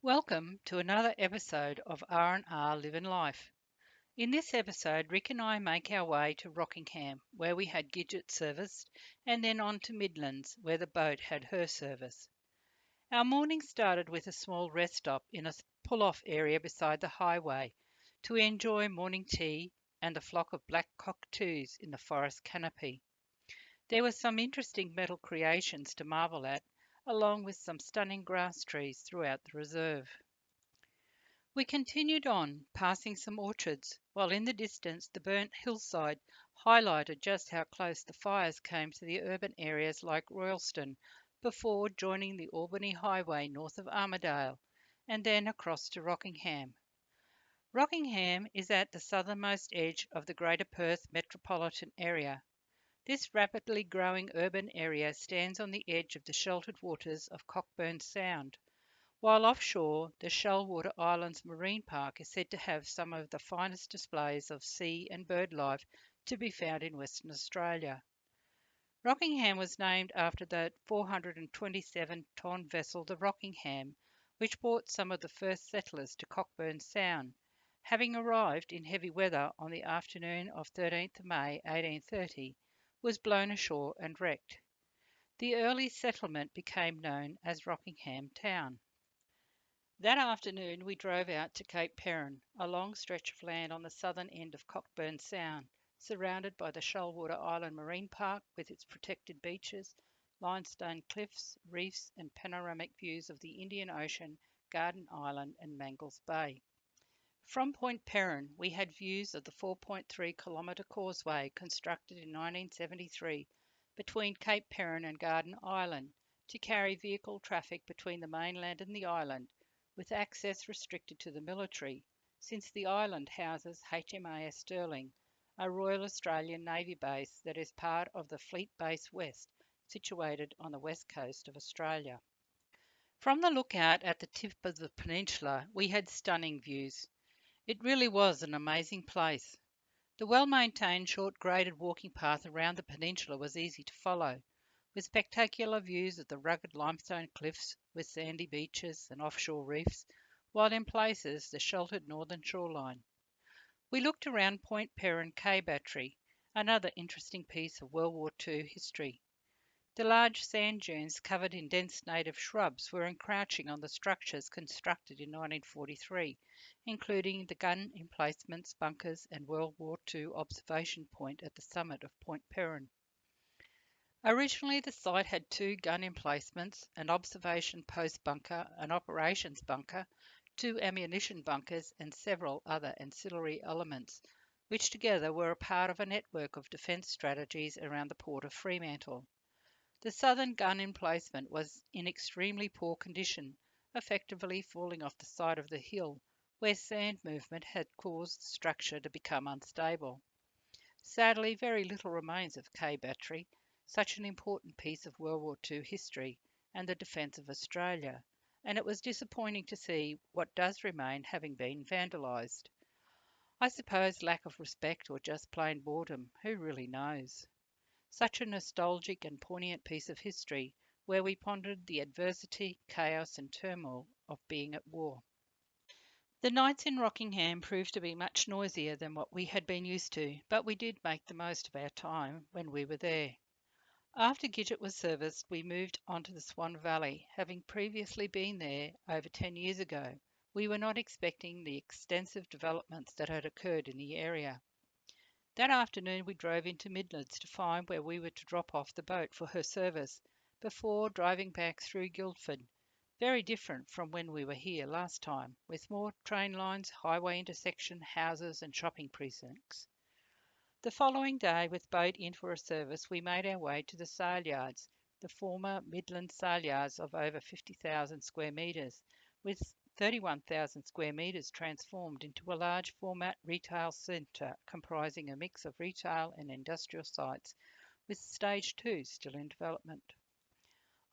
Welcome to another episode of R&R Living Life. In this episode, Rick and I make our way to Rockingham, where we had Gidget serviced, and then on to Midlands, where the boat had her service. Our morning started with a small rest stop in a pull-off area beside the highway to enjoy morning tea and a flock of black cockatoos in the forest canopy. There were some interesting metal creations to marvel at, along with some stunning grass trees throughout the reserve. We continued on, passing some orchards, while in the distance the burnt hillside highlighted just how close the fires came to the urban areas like Royalston before joining the Albany Highway north of Armidale and then across to Rockingham. Rockingham is at the southernmost edge of the Greater Perth metropolitan area. This rapidly growing urban area stands on the edge of the sheltered waters of Cockburn Sound, while offshore, the Shellwater Islands Marine Park is said to have some of the finest displays of sea and bird life to be found in Western Australia. Rockingham was named after the 427-ton vessel the Rockingham, which brought some of the first settlers to Cockburn Sound, having arrived in heavy weather on the afternoon of 13th May 1830, was blown ashore and wrecked. The early settlement became known as Rockingham Town. That afternoon we drove out to Cape Perrin, a long stretch of land on the southern end of Cockburn Sound, surrounded by the Shellwater Island Marine Park with its protected beaches, limestone cliffs, reefs and panoramic views of the Indian Ocean, Garden Island and Mangles Bay. From Point Perrin we had views of the 4.3-kilometre causeway constructed in 1973 between Cape Perrin and Garden Island to carry vehicle traffic between the mainland and the island, with access restricted to the military, since the island houses HMAS Stirling, a Royal Australian Navy base that is part of the Fleet Base West, situated on the west coast of Australia. From the lookout at the tip of the peninsula, we had stunning views. It really was an amazing place. The well-maintained, short-graded walking path around the peninsula was easy to follow, with spectacular views of the rugged limestone cliffs with sandy beaches and offshore reefs, while in places the sheltered northern shoreline. We looked around Point Perrin K Battery, another interesting piece of World War II history. The large sand dunes covered in dense native shrubs were encroaching on the structures constructed in 1943, including the gun emplacements, bunkers and World War II observation point at the summit of Point Perrin. Originally the site had two gun emplacements, an observation post bunker, an operations bunker, two ammunition bunkers and several other ancillary elements, which together were a part of a network of defence strategies around the port of Fremantle. The southern gun emplacement was in extremely poor condition, effectively falling off the side of the hill, where sand movement had caused the structure to become unstable. Sadly, very little remains of K Battery, such an important piece of World War II history and the defence of Australia, and it was disappointing to see what does remain having been vandalised. I suppose lack of respect or just plain boredom, who really knows? Such a nostalgic and poignant piece of history, where we pondered the adversity, chaos and turmoil of being at war. The nights in Rockingham proved to be much noisier than what we had been used to, but we did make the most of our time when we were there. After Gidget was serviced, we moved on to the Swan Valley, having previously been there over 10 years ago. We were not expecting the extensive developments that had occurred in the area. That afternoon we drove into Midlands to find where we were to drop off the boat for her service, before driving back through Guildford, very different from when we were here last time, with more train lines, highway intersection, houses and shopping precincts. The following day, with boat in for a service, we made our way to the sale yards, the former Midland sale yards of over 50,000 square metres, with 31,000 square metres transformed into a large format retail centre comprising a mix of retail and industrial sites, with stage 2 still in development.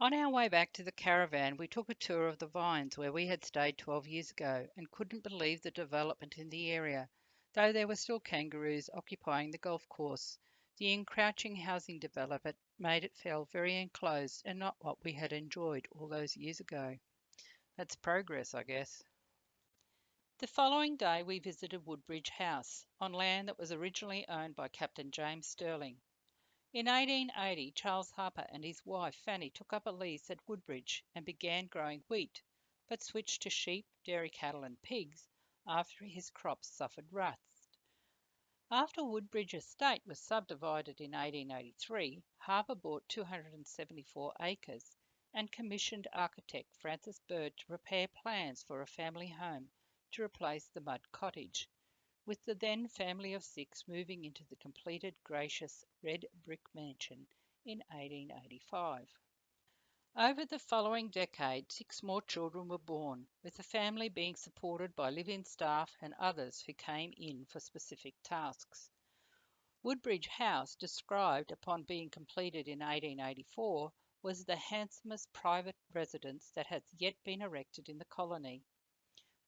On our way back to the caravan, we took a tour of the vines where we had stayed 12 years ago and couldn't believe the development in the area, though there were still kangaroos occupying the golf course. The encroaching housing development made it feel very enclosed and not what we had enjoyed all those years ago. That's progress, I guess. The following day, we visited Woodbridge House on land that was originally owned by Captain James Stirling. In 1880, Charles Harper and his wife Fanny took up a lease at Woodbridge and began growing wheat, but switched to sheep, dairy cattle, and pigs after his crops suffered rust. After Woodbridge Estate was subdivided in 1883, Harper bought 274 acres and commissioned architect Francis Bird to prepare plans for a family home to replace the mud cottage, with the then family of six moving into the completed gracious red brick mansion in 1885. Over the following decade, six more children were born, with the family being supported by live-in staff and others who came in for specific tasks. Woodbridge House, described upon being completed in 1884, was the handsomest private residence that has yet been erected in the colony.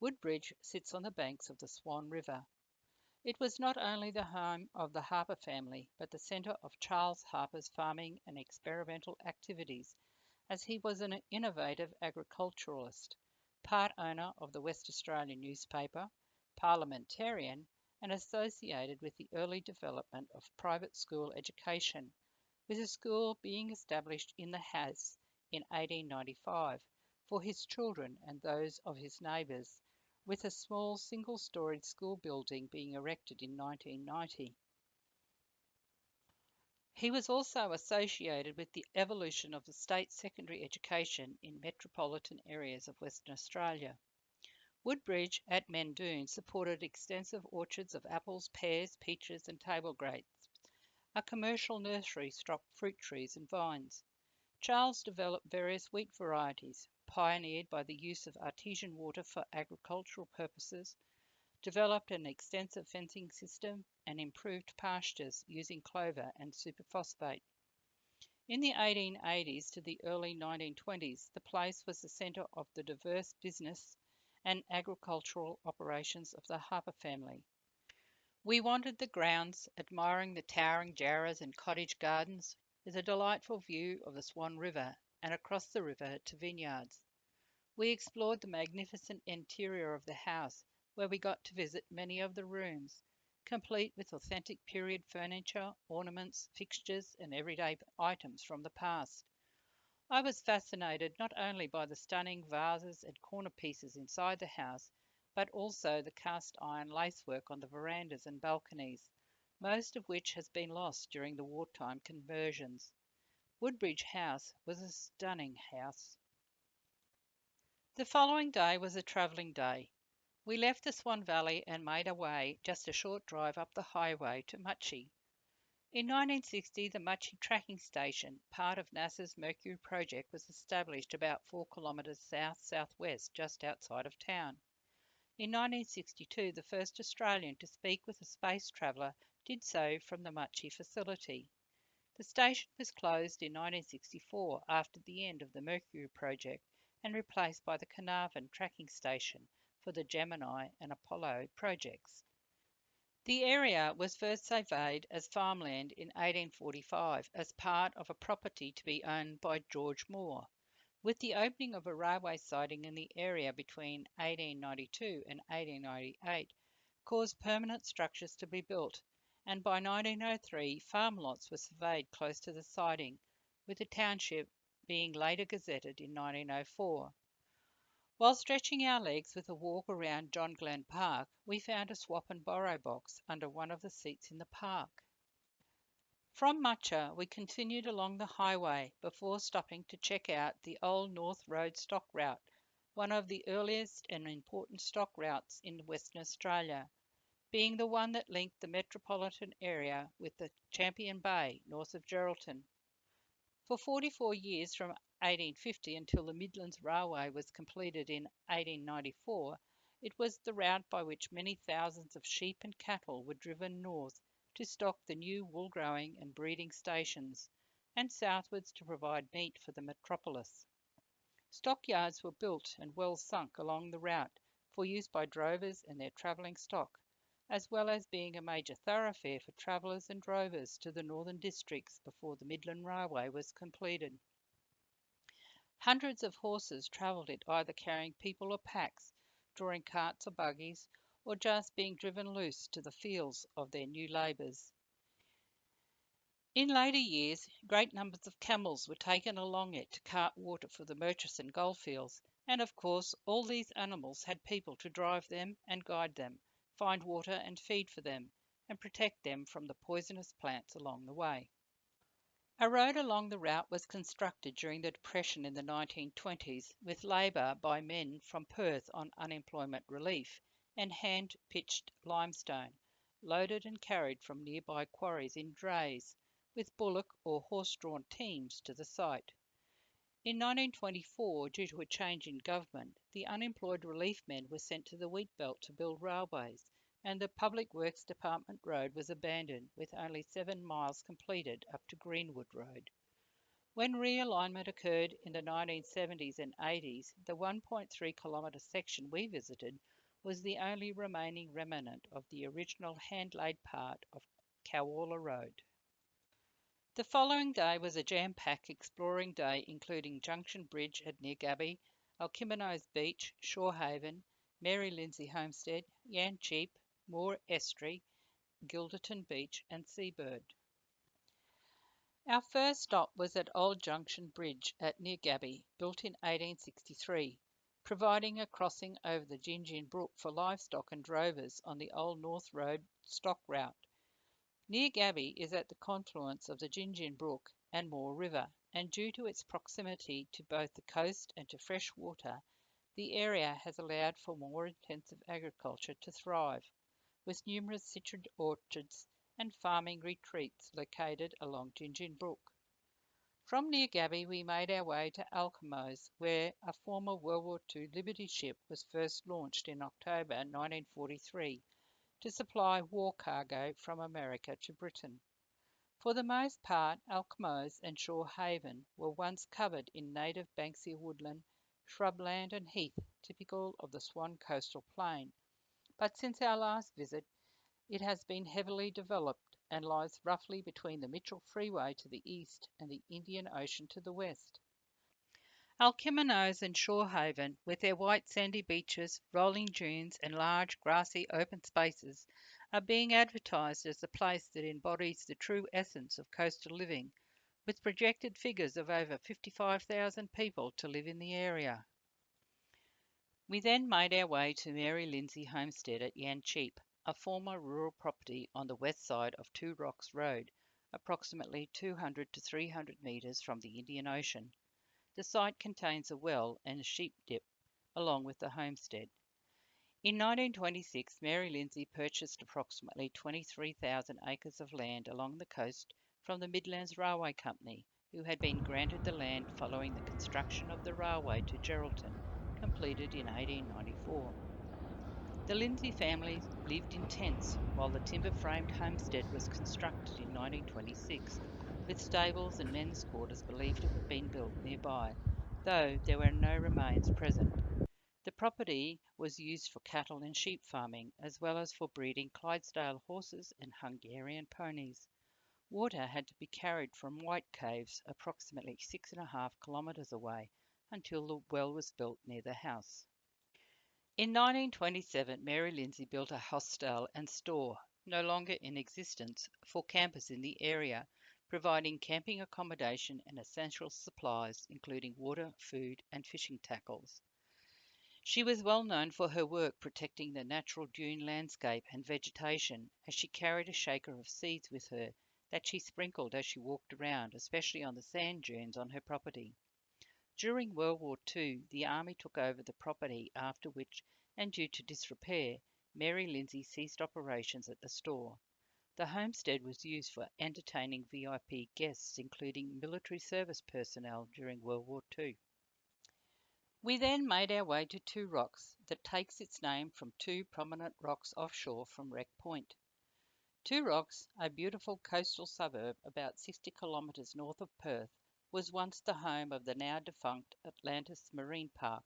Woodbridge sits on the banks of the Swan River. It was not only the home of the Harper family, but the centre of Charles Harper's farming and experimental activities, as he was an innovative agriculturalist, part owner of the West Australian newspaper, parliamentarian, and associated with the early development of private school education, with a school being established in the house in 1895 for his children and those of his neighbours, with a small single-storied school building being erected in 1990. He was also associated with the evolution of the state secondary education in metropolitan areas of Western Australia. Woodbridge at Mendoon supported extensive orchards of apples, pears, peaches, and table grapes, a commercial nursery stocked fruit trees and vines. Charles developed various wheat varieties, pioneered by the use of artesian water for agricultural purposes, developed an extensive fencing system, and improved pastures using clover and superphosphate. In the 1880s to the early 1920s, the place was the centre of the diverse business and agricultural operations of the Harper family. We wandered the grounds, admiring the towering jarras and cottage gardens, with a delightful view of the Swan River and across the river to vineyards. We explored the magnificent interior of the house, where we got to visit many of the rooms, complete with authentic period furniture, ornaments, fixtures, and everyday items from the past. I was fascinated not only by the stunning vases and corner pieces inside the house, but also the cast iron lacework on the verandas and balconies, most of which has been lost during the wartime conversions. Woodbridge House was a stunning house. The following day was a travelling day. We left the Swan Valley and made our way just a short drive up the highway to Mutchee. In 1960, the Mutchee Tracking Station, part of NASA's Mercury project, was established about 4 kilometres south-southwest just outside of town. In 1962, the first Australian to speak with a space traveller did so from the Mutchee facility. The station was closed in 1964 after the end of the Mercury project and replaced by the Carnarvon Tracking Station for the Gemini and Apollo projects. The area was first surveyed as farmland in 1845 as part of a property to be owned by George Moore. With the opening of a railway siding in the area between 1892 and 1898, caused permanent structures to be built, and by 1903 farm lots were surveyed close to the siding, with the township being later gazetted in 1904. While stretching our legs with a walk around John Glen Park, we found a swap and borrow box under one of the seats in the park. From Mucha, we continued along the highway before stopping to check out the Old North Road stock route, one of the earliest and important stock routes in Western Australia, being the one that linked the metropolitan area with the Champion Bay north of Geraldton. For 44 years, from 1850 until the Midlands Railway was completed in 1894, it was the route by which many thousands of sheep and cattle were driven north to stock the new wool-growing and breeding stations, and southwards to provide meat for the metropolis. Stockyards were built and wells sunk along the route for use by drovers and their travelling stock, as well as being a major thoroughfare for travellers and drovers to the northern districts before the Midland Railway was completed. Hundreds of horses travelled it, either carrying people or packs, drawing carts or buggies, or just being driven loose to the fields of their new labours. In later years, great numbers of camels were taken along it to cart water for the Murchison goldfields, and of course all these animals had people to drive them and guide them, find water and feed for them, and protect them from the poisonous plants along the way. A road along the route was constructed during the Depression in the 1920s with labour by men from Perth on unemployment relief and hand-pitched limestone, loaded and carried from nearby quarries in drays, with bullock or horse-drawn teams to the site. In 1924, due to a change in government, the unemployed relief men were sent to the wheat belt to build railways, and the Public Works Department road was abandoned, with only 7 miles completed up to Greenwood Road. When realignment occurred in the 1970s and 80s, the 1.3 kilometre section we visited was the only remaining remnant of the original hand-laid part of Cowalla Road. The following day was a jam-packed exploring day, including Junction Bridge at Neargabby, Alkimano's Beach, Shorehaven, Mary Lindsay Homestead, Yancheep, Moore Estuary, Gilderton Beach, and Seabird. Our first stop was at Old Junction Bridge at Neargabby, built in 1863, providing a crossing over the Gingin Brook for livestock and drovers on the Old North Road stock route. Neargabby is at the confluence of the Gingin Brook and Moore River, and due to its proximity to both the coast and to fresh water, the area has allowed for more intensive agriculture to thrive, with numerous citron orchards and farming retreats located along Gingin Brook. From Neargabby we made our way to Alkimos, where a former World War II Liberty ship was first launched in October 1943 to supply war cargo from America to Britain. For the most part, Alkimos and Shorehaven were once covered in native Banksia woodland, shrubland and heath typical of the Swan coastal plain, but since our last visit it has been heavily developed and lies roughly between the Mitchell Freeway to the east and the Indian Ocean to the west. Alkimos and Shorehaven, with their white sandy beaches, rolling dunes, and large grassy open spaces, are being advertised as the place that embodies the true essence of coastal living, with projected figures of over 55,000 people to live in the area. We then made our way to Mary Lindsay Homestead at Yancheep, a former rural property on the west side of Two Rocks Road, approximately 200 to 300 metres from the Indian Ocean. The site contains a well and a sheep dip, along with the homestead. In 1926, Mary Lindsay purchased approximately 23,000 acres of land along the coast from the Midlands Railway Company, who had been granted the land following the construction of the railway to Geraldton, completed in 1894. The Lindsay family lived in tents while the timber-framed homestead was constructed in 1926, with stables and men's quarters believed to have been built nearby, though there were no remains present. The property was used for cattle and sheep farming, as well as for breeding Clydesdale horses and Hungarian ponies. Water had to be carried from White Caves, approximately 6.5 kilometres away, until the well was built near the house. In 1927, Mary Lindsay built a hostel and store, no longer in existence, for campers in the area, providing camping accommodation and essential supplies, including water, food, and fishing tackles. She was well known for her work protecting the natural dune landscape and vegetation, as she carried a shaker of seeds with her that she sprinkled as she walked around, especially on the sand dunes on her property. During World War II, the Army took over the property, after which, and due to disrepair, Mary Lindsay ceased operations at the store. The homestead was used for entertaining VIP guests, including military service personnel during World War II. We then made our way to Two Rocks, that takes its name from two prominent rocks offshore from Wreck Point. Two Rocks, a beautiful coastal suburb about 60 kilometres north of Perth, was once the home of the now defunct Atlantis Marine Park,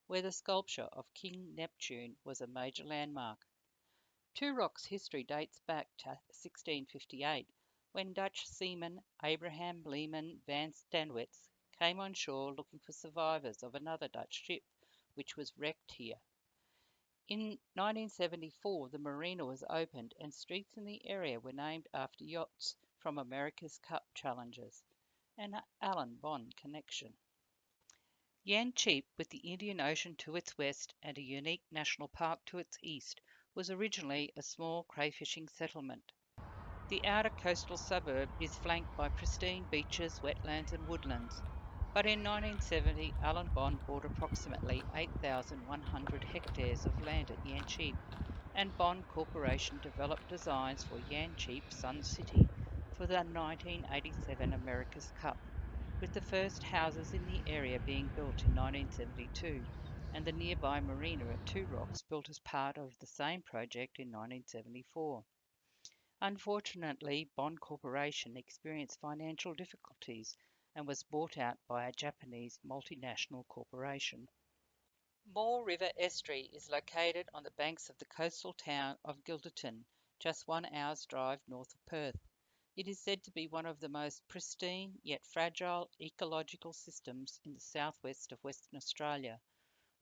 where the sculpture of King Neptune was a major landmark. Two Rocks' history dates back to 1658, when Dutch seaman Abraham Leeman van Stanwitz came on shore looking for survivors of another Dutch ship, which was wrecked here. In 1974, the marina was opened and streets in the area were named after yachts from America's Cup challenges, an Alan Bond connection. Yan Cheap, with the Indian Ocean to its west and a unique national park to its east, was originally a small crayfishing settlement. The outer coastal suburb is flanked by pristine beaches, wetlands, and woodlands. But in 1970, Alan Bond bought approximately 8,100 hectares of land at Yan Cheap, and Bond Corporation developed designs for Yan Cheap Sun City for the 1987 America's Cup, with the first houses in the area being built in 1972, and the nearby marina at Two Rocks built as part of the same project in 1974. Unfortunately, Bond Corporation experienced financial difficulties and was bought out by a Japanese multinational corporation. Moore River Estuary is located on the banks of the coastal town of Gilderton, just 1 hour's drive north of Perth. It is said to be one of the most pristine yet fragile ecological systems in the southwest of Western Australia,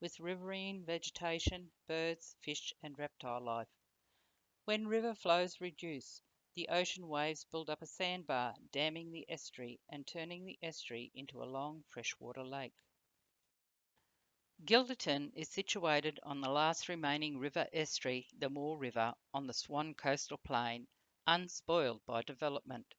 with riverine vegetation, birds, fish, and reptile life. When river flows reduce, the ocean waves build up a sandbar, damming the estuary and turning the estuary into a long freshwater lake. Gilderton is situated on the last remaining river estuary, the Moore River, on the Swan coastal plain, unspoiled by development.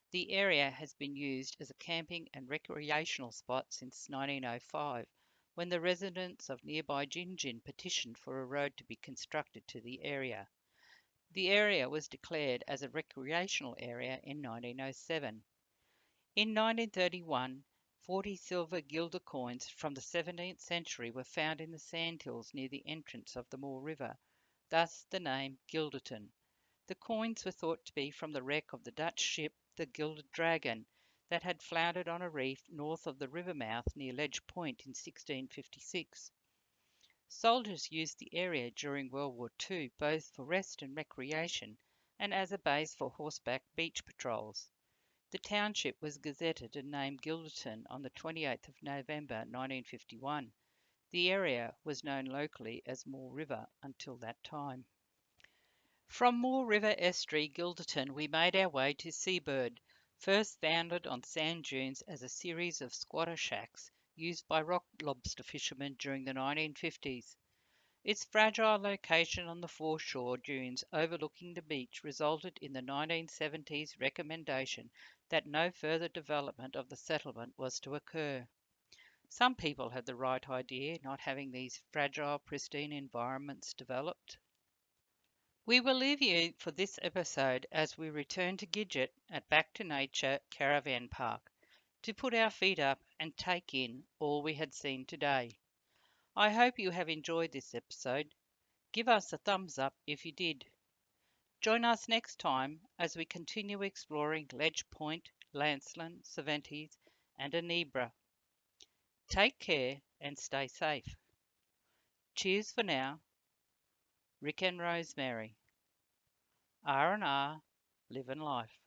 The area has been used as a camping and recreational spot since 1905, when the residents of nearby Gingin petitioned for a road to be constructed to the area. The area was declared as a recreational area in 1907. In 1931, 40 silver guilder coins from the 17th century were found in the sandhills near the entrance of the Moore River, thus the name Gilderton. The coins were thought to be from the wreck of the Dutch ship the Gilded Dragon that had foundered on a reef north of the river mouth near Ledge Point in 1656. Soldiers used the area during World War II both for rest and recreation and as a base for horseback beach patrols. The township was gazetted and named Gilderton on the 28th of November 1951. The area was known locally as Moore River until that time. From Moore River Estuary, Gilderton, we made our way to Seabird, first founded on sand dunes as a series of squatter shacks used by rock lobster fishermen during the 1950s. Its fragile location on the foreshore dunes overlooking the beach resulted in the 1970s recommendation that no further development of the settlement was to occur. Some people had the right idea, not having these fragile, pristine environments developed. We will leave you for this episode as we return to Gidget at Back to Nature Caravan Park to put our feet up and take in all we had seen today. I hope you have enjoyed this episode. Give us a thumbs up if you did. Join us next time as we continue exploring Ledge Point, Lancelin, Cervantes, and Anibra. Take care and stay safe. Cheers for now. Rick and Rosemary. R&R, Live and Life.